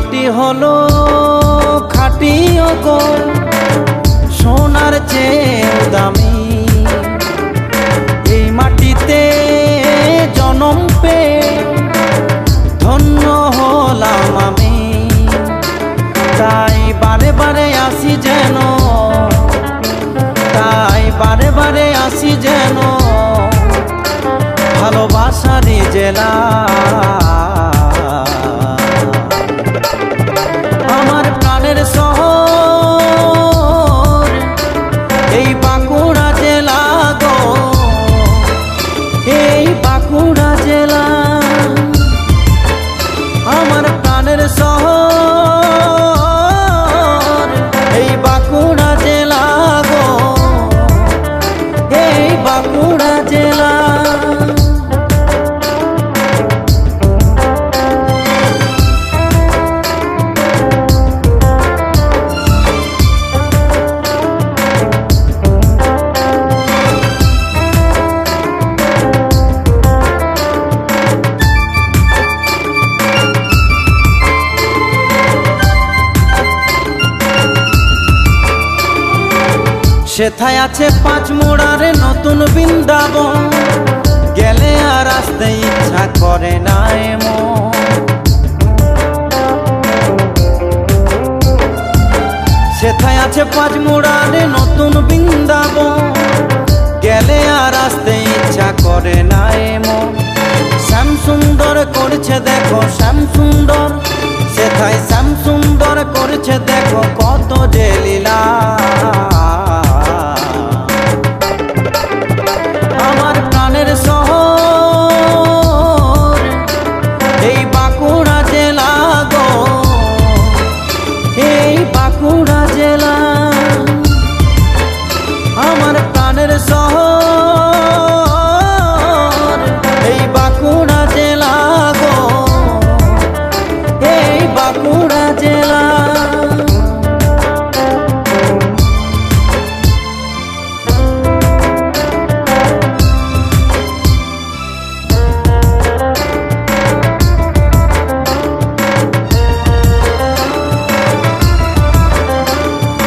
মাটি হলো খাঁটি গো, সোনার চেয়েও দামি। এই মাটিতে জনম পেয়ে ধন্য হলাম আমি। তাই বারে বারে আসি যেন, তাই বারে বারে আসি যেন ভালোবাসারই জেলা। আমার প্রাণের শহর এই বাঁকুড়া জেলা গো, এই বাঁকুড়া জেলা। আমার প্রাণের শহর এই বাঁকুড়া জেলা গো, এই বাঁকুড়া জেলা। সেথায় আছে পাঁচ মোড়ারে নতুন বৃন্দাবন, গেলে আর আসতে ইচ্ছা করে না এমন। সেথায় আছে পাঁচ মোড়ারে নতুন বৃন্দাবন, গেলে আর আসতে ইচ্ছা করে না এমন। শ্যাম সুন্দর করছে দেখো শ্যাম সুন্দর, সেথায় শ্যাম সুন্দর করছে দেখো কত যে লীলা।